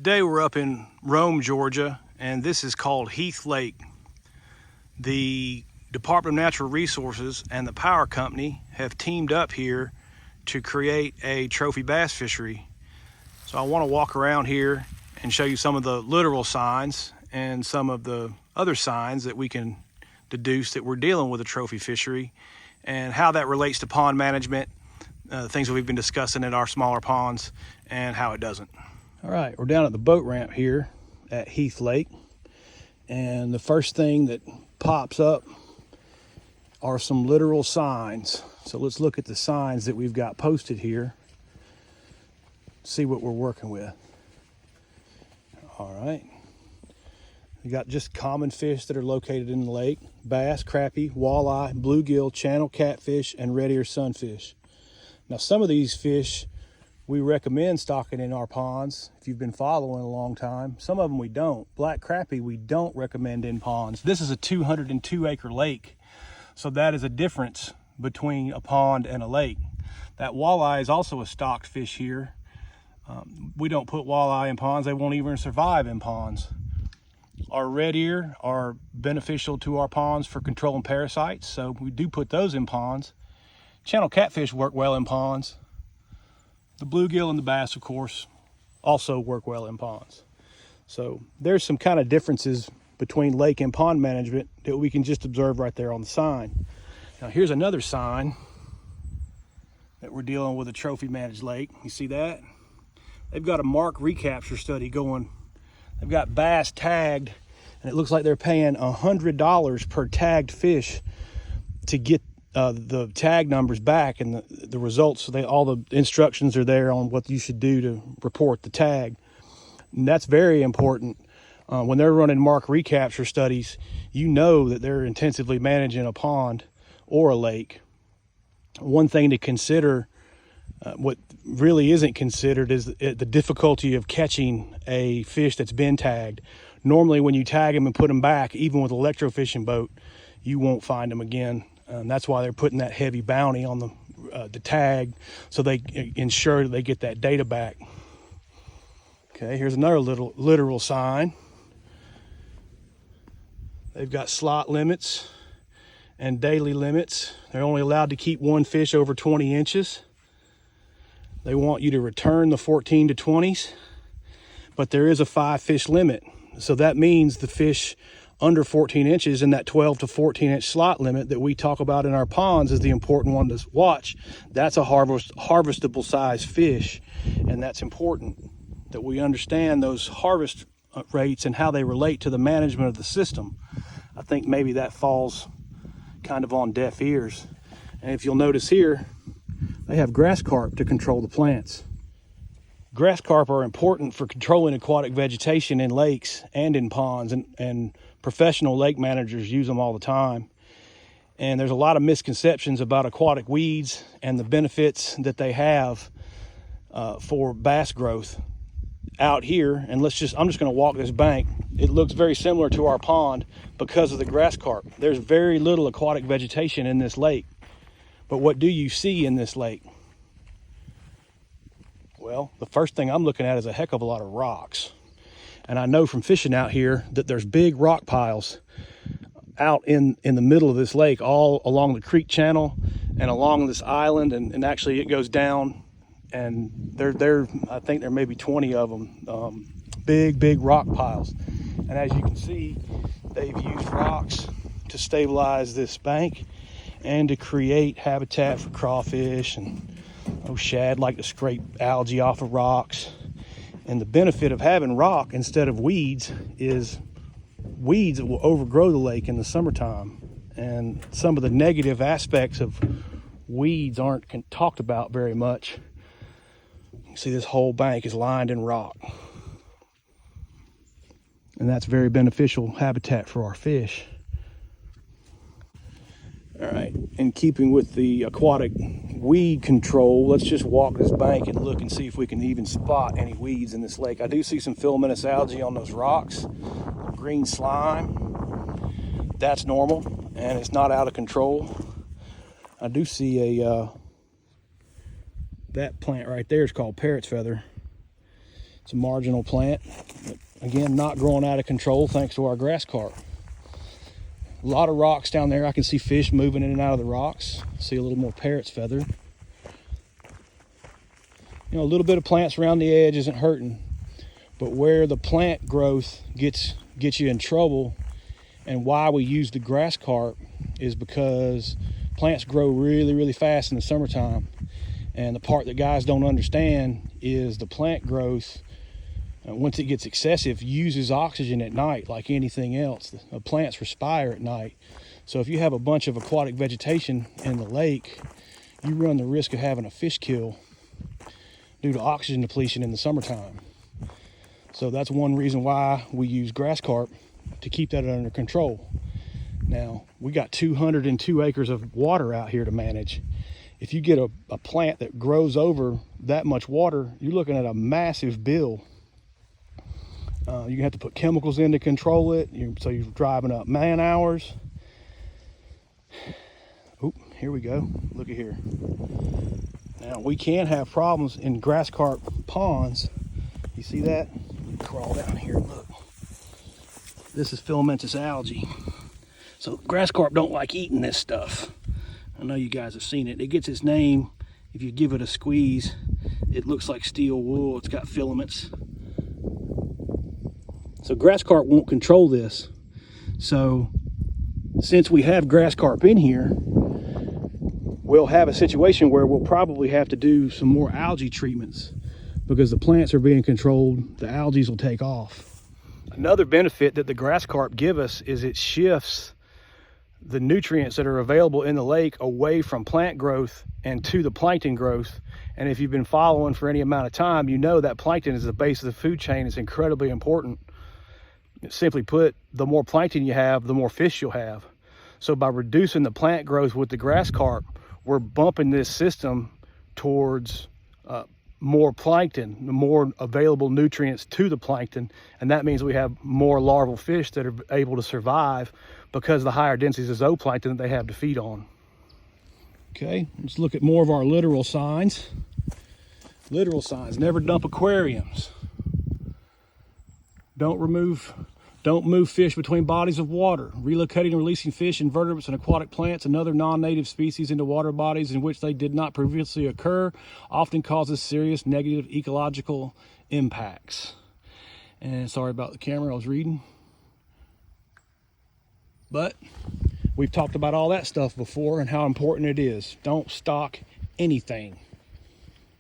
Today we're up in Rome, Georgia, and this is called Heath Lake. The Department of Natural Resources and the power company have teamed up here to create a trophy bass fishery. So I want to walk around here and show you some of the literal signs and some of the other signs that we can deduce that we're dealing with a trophy fishery and how that relates to pond management, things that we've been discussing in our smaller ponds, and how it doesn't. All right, we're down at the boat ramp here at Heath Lake, and the first thing that pops up are some literal signs. So let's look at the signs that we've got posted here, see what we're working with. All right, we got just common fish that are located in the lake: bass, crappie, walleye, bluegill, channel catfish, and red ear sunfish. Now, some of these fish we recommend stocking in our ponds if you've been following a long time. Some of them we don't. Black crappie we don't recommend in ponds. This is a 202-acre lake, so that is a difference between a pond and a lake. That walleye is also a stocked fish here. We don't put walleye in ponds. They won't even survive in ponds. Our red ear are beneficial to our ponds for controlling parasites, so we do put those in ponds. Channel catfish work well in ponds. The bluegill and the bass, of course, also work well in ponds. So there's some kind of differences between lake and pond management that we can just observe right there on the sign. Now here's another sign that we're dealing with a trophy managed lake. You see that? They've got a mark recapture study going. They've got bass tagged, and it looks like they're paying $100 per tagged fish to get the tag numbers back and the results. So all the instructions are there on what you should do to report the tag. And that's very important. When they're running mark recapture studies, you know that they're intensively managing a pond or a lake. One thing to consider, what really isn't considered, is the difficulty of catching a fish that's been tagged. Normally when you tag them and put them back, even with an electrofishing boat, you won't find them again. That's why they're putting that heavy bounty on the tag, so they ensure that they get that data back. Okay, here's another little literal sign. They've got slot limits and daily limits. They're only allowed to keep one fish over 20 inches. They want you to return the 14 to 20s, but there is a 5-fish limit. So that means the fish under 14 inches in that 12 to 14 inch slot limit that we talk about in our ponds is the important one to watch. That's a harvestable size fish, and that's important that we understand those harvest rates and how they relate to the management of the system. I think maybe that falls kind of on deaf ears. And if you'll notice here, they have grass carp to control the plants. Grass carp are important for controlling aquatic vegetation in lakes and in ponds, and professional lake managers use them all the time. And there's a lot of misconceptions about aquatic weeds and the benefits that they have for bass growth out here. And I'm just going to walk this bank. It looks very similar to our pond because of the grass carp. There's very little aquatic vegetation in this lake. But what do you see in this lake? Well, the first thing I'm looking at is a heck of a lot of rocks. And I know from fishing out here that there's big rock piles out in the middle of this lake, all along the creek channel and along this island. And actually it goes down, and I think there may be 20 of them, big rock piles. And as you can see, they've used rocks to stabilize this bank and to create habitat for crawfish, and shad like to scrape algae off of rocks. And the benefit of having rock instead of weeds is weeds that will overgrow the lake in the summertime. And some of the negative aspects of weeds aren't talked about very much. You can see this whole bank is lined in rock. And that's very beneficial habitat for our fish. All right, in keeping with the aquatic weed control, let's just walk this bank and look and see if we can even spot any weeds in this lake. I do see some filamentous algae on those rocks, green slime. That's normal, and it's not out of control. I do see that plant right there is called parrot's feather. It's a marginal plant, but again, not growing out of control thanks to our grass carp. A lot of rocks down there. I can see fish moving in and out of the rocks. See a little more parrot's feather. You know, a little bit of plants around the edge isn't hurting, but where the plant growth gets you in trouble, and why we use the grass carp, is because plants grow really, really fast in the summertime. And the part that guys don't understand is the plant growth, once it gets excessive, uses oxygen at night like anything else. The plants respire at night. So if you have a bunch of aquatic vegetation in the lake, you run the risk of having a fish kill due to oxygen depletion in the summertime. So that's one reason why we use grass carp, to keep that under control. Now, we got 202 acres of water out here to manage. If you get a plant that grows over that much water, you're looking at a massive bill. You're gonna have to put chemicals in to control it, so you're driving up man hours. Oop, here we go. Look at here. Now, we can have problems in grass carp ponds. You see that? Let me crawl down here and look. This is filamentous algae. So grass carp don't like eating this stuff. I know you guys have seen it. It gets its name, if you give it a squeeze, it looks like steel wool. It's got filaments. So grass carp won't control this. So since we have grass carp in here, we'll have a situation where we'll probably have to do some more algae treatments, because the plants are being controlled, the algae will take off. Another benefit that the grass carp give us is it shifts the nutrients that are available in the lake away from plant growth and to the plankton growth. And if you've been following for any amount of time, you know that plankton is the base of the food chain. It's incredibly important. Simply put, the more plankton you have, the more fish you'll have. So by reducing the plant growth with the grass carp, we're bumping this system towards more plankton, more available nutrients to the plankton, and that means we have more larval fish that are able to survive because of the higher densities of zooplankton that they have to feed on. Okay, let's look at more of our littoral signs. Littoral signs: never dump aquariums. Don't move fish between bodies of water. Relocating and releasing fish, invertebrates, and aquatic plants and other non-native species into water bodies in which they did not previously occur often causes serious negative ecological impacts. And sorry about the camera, I was reading. But we've talked about all that stuff before and how important it is. Don't stock anything.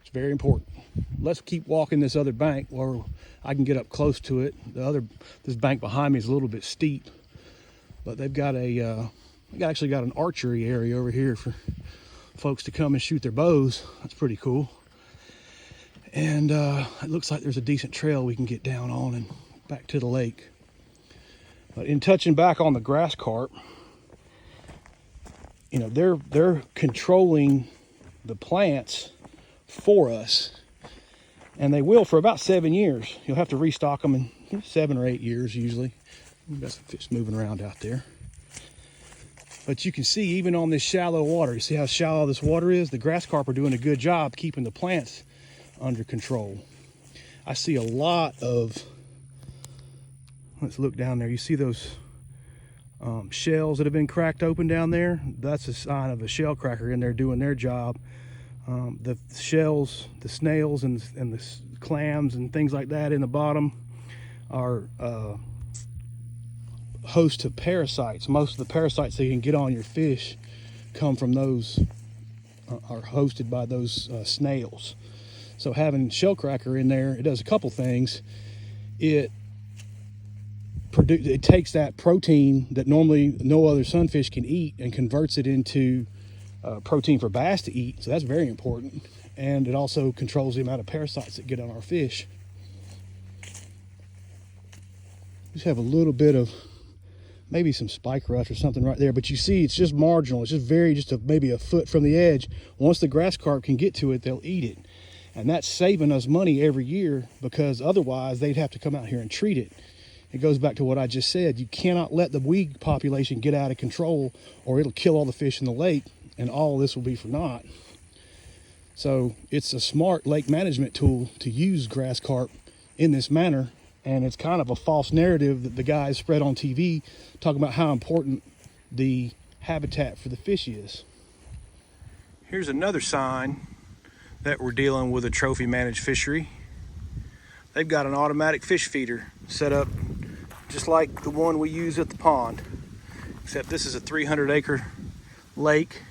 It's very important. Let's keep walking this other bank where I can get up close to it. This bank behind me is a little bit steep, but they've got actually got an archery area over here for folks to come and shoot their bows. That's pretty cool. And it looks like there's a decent trail we can get down on and back to the lake. But in touching back on the grass carp, you know, they're controlling the plants for us. And they will for about 7 years. You'll have to restock them in 7 or 8 years usually. We've got some fish moving around out there. But you can see, even on this shallow water, you see how shallow this water is? The grass carp are doing a good job keeping the plants under control. I see a lot of, let's look down there. You see those shells that have been cracked open down there? That's a sign of a shell cracker in there doing their job. The shells, the snails and the clams and things like that in the bottom are host to parasites. Most of the parasites that you can get on your fish come from those, are hosted by those snails. So having shell cracker in there, it does a couple things. It takes that protein that normally no other sunfish can eat and converts it into protein for bass to eat, so that's very important. And it also controls the amount of parasites that get on our fish. Just have a little bit of maybe some spike rust or something right there, but you see it's just marginal. It's just maybe a foot from the edge. Once the grass carp can get to it, they'll eat it. And that's saving us money every year, because otherwise they'd have to come out here and treat it. It goes back to what I just said. You cannot let the weed population get out of control, or it'll kill all the fish in the lake, and all this will be for naught. So it's a smart lake management tool to use grass carp in this manner. And it's kind of a false narrative that the guys spread on TV talking about how important the habitat for the fish is. Here's another sign that we're dealing with a trophy managed fishery. They've got an automatic fish feeder set up just like the one we use at the pond, except this is a 300-acre lake,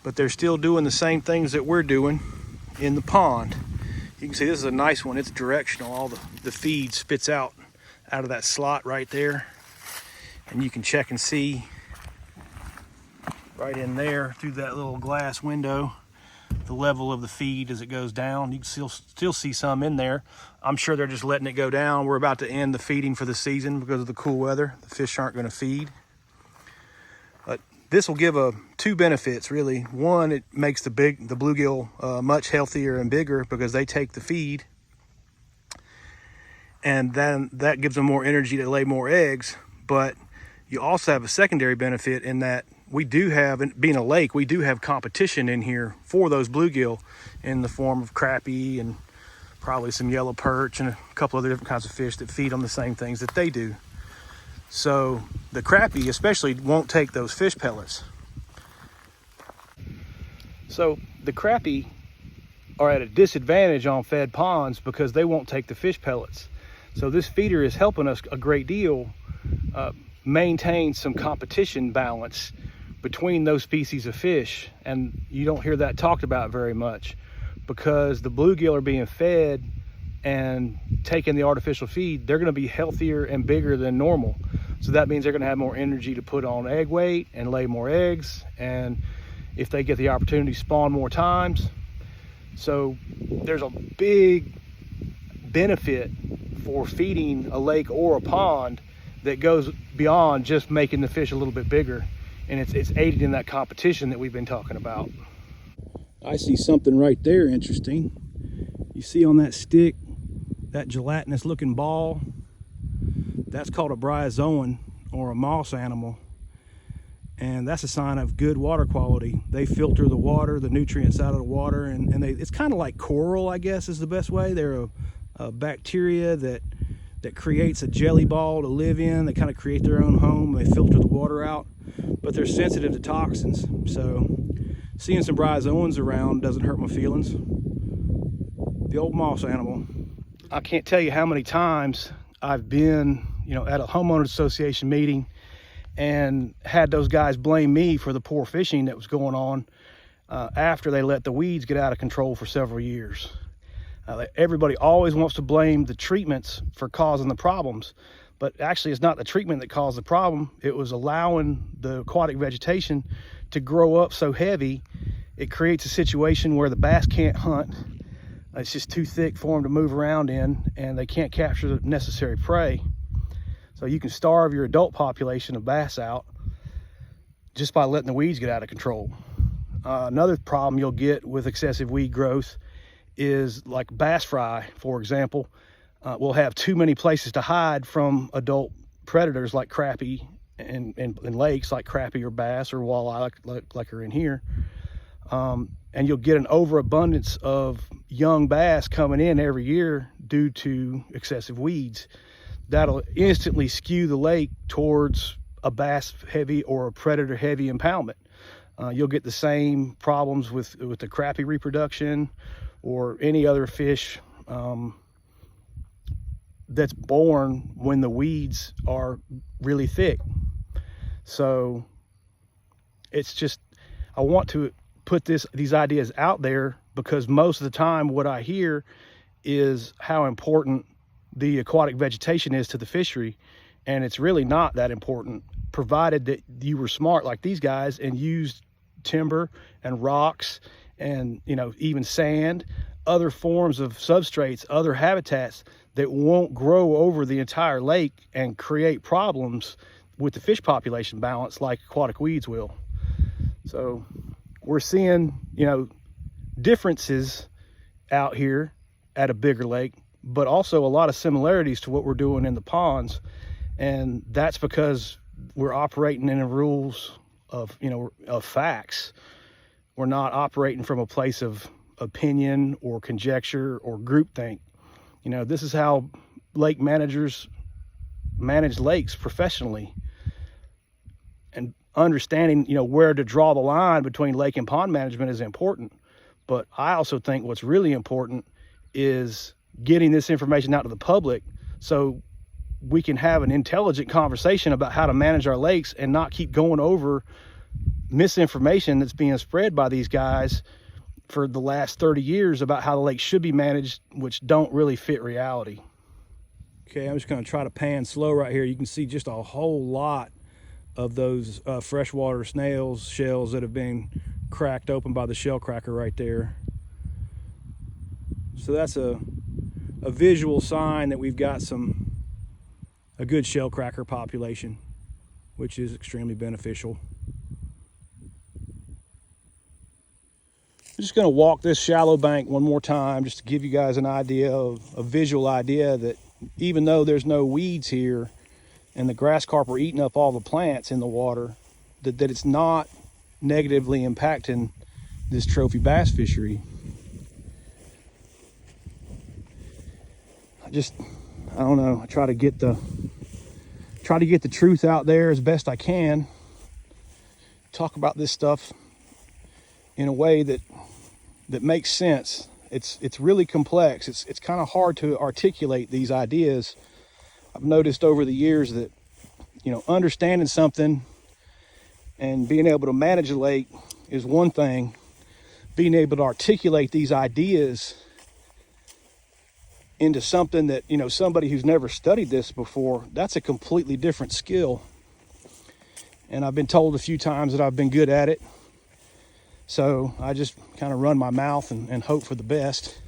but they're still doing the same things that we're doing in the pond. You can see this is a nice one. It's directional. All the feed spits out of that slot right there, and you can check and see right in there through that little glass window the level of the feed as it goes down. You can still see some in there. I'm sure they're just letting it go down. We're about to end the feeding for the season because of the cool weather. The fish aren't going to feed. But this will give two benefits, really. One, it makes the bluegill much healthier and bigger because they take the feed, and then that gives them more energy to lay more eggs. But you also have a secondary benefit in that we do have, being a lake, we do have competition in here for those bluegill in the form of crappie and probably some yellow perch and a couple other different kinds of fish that feed on the same things that they do. So the crappie especially won't take those fish pellets. So the crappie are at a disadvantage on fed ponds because they won't take the fish pellets. So this feeder is helping us a great deal maintain some competition balance between those species of fish, and you don't hear that talked about very much because the bluegill are being fed and taking the artificial feed. They're going to be healthier and bigger than normal, so that means they're going to have more energy to put on egg weight and lay more eggs, and if they get the opportunity, spawn more times. So there's a big benefit for feeding a lake or a pond that goes beyond just making the fish a little bit bigger, and it's aided in that competition that we've been talking about. I see something right there interesting. You see on that stick, that gelatinous looking ball, that's called a bryozoan, or a moss animal, and that's a sign of good water quality. They filter the water, the nutrients out of the water, and it's kind of like coral, I guess is the best way. They're a bacteria that creates a jelly ball to live in. They kind of create their own home. They filter the water out, but they're sensitive to toxins. So seeing some bryozoans around doesn't hurt my feelings. The old moss animal. I can't tell you how many times I've been, at a homeowners association meeting and had those guys blame me for the poor fishing that was going on after they let the weeds get out of control for several years. Everybody always wants to blame the treatments for causing the problems, but actually it's not the treatment that caused the problem. It was allowing the aquatic vegetation to grow up so heavy, it creates a situation where the bass can't hunt. It's just too thick for them to move around in, and they can't capture the necessary prey. So you can starve your adult population of bass out just by letting the weeds get out of control. Another problem you'll get with excessive weed growth is like bass fry, for example, will have too many places to hide from adult predators like crappie and lakes like crappie or bass or walleye like are in here. And you'll get an overabundance of young bass coming in every year due to excessive weeds. That'll instantly skew the lake towards a bass heavy or a predator heavy impoundment. You'll get the same problems with the crappie reproduction or any other fish that's born when the weeds are really thick. So it's just, I want to put these ideas out there because most of the time what I hear is how important the aquatic vegetation is to the fishery, and it's really not that important, provided that you were smart like these guys and used timber and rocks and even sand, other forms of substrates, other habitats that won't grow over the entire lake and create problems with the fish population balance like aquatic weeds will. So we're seeing differences out here at a bigger lake, but also a lot of similarities to what we're doing in the ponds, and that's because we're operating in the rules of facts. We're not operating from a place of opinion or conjecture or groupthink. You know, this is how lake managers manage lakes professionally. And understanding, you know, where to draw the line between lake and pond management is important. But I also think what's really important is getting this information out to the public so we can have an intelligent conversation about how to manage our lakes and not keep going over misinformation that's being spread by these guys for the last 30 years about how the lake should be managed, which don't really fit reality. Okay, I'm just going to try to pan slow right here. You can see just a whole lot of those freshwater snails shells that have been cracked open by the shell cracker right there. So that's a visual sign that we've got a good shell cracker population, which is extremely beneficial. I'm just going to walk this shallow bank one more time just to give you guys an idea of a visual idea that even though there's no weeds here and the grass carp are eating up all the plants in the water, that it's not negatively impacting this trophy bass fishery. I don't know, I try to get the truth out there as best I can. Talk about this stuff in a way that makes sense. It's really complex. It's kind of hard to articulate these ideas. I've noticed over the years that, you know, understanding something and being able to manage a lake is one thing. Being able to articulate these ideas into something that, you know, somebody who's never studied this before, that's a completely different skill. And I've been told a few times that I've been good at it. So I just kind of run my mouth and hope for the best.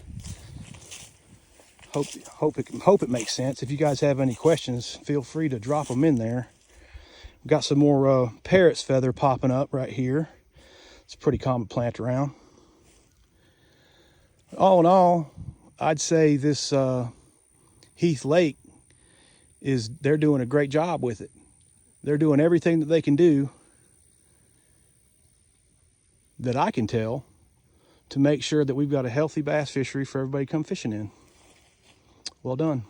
Hope it makes sense. If you guys have any questions, feel free to drop them in there. We've got some more parrot's feather popping up right here. It's a pretty common plant around. All in all, I'd say this Heath Lake they're doing a great job with it. They're doing everything that they can do, that I can tell, to make sure that we've got a healthy bass fishery for everybody to come fishing in. Well done.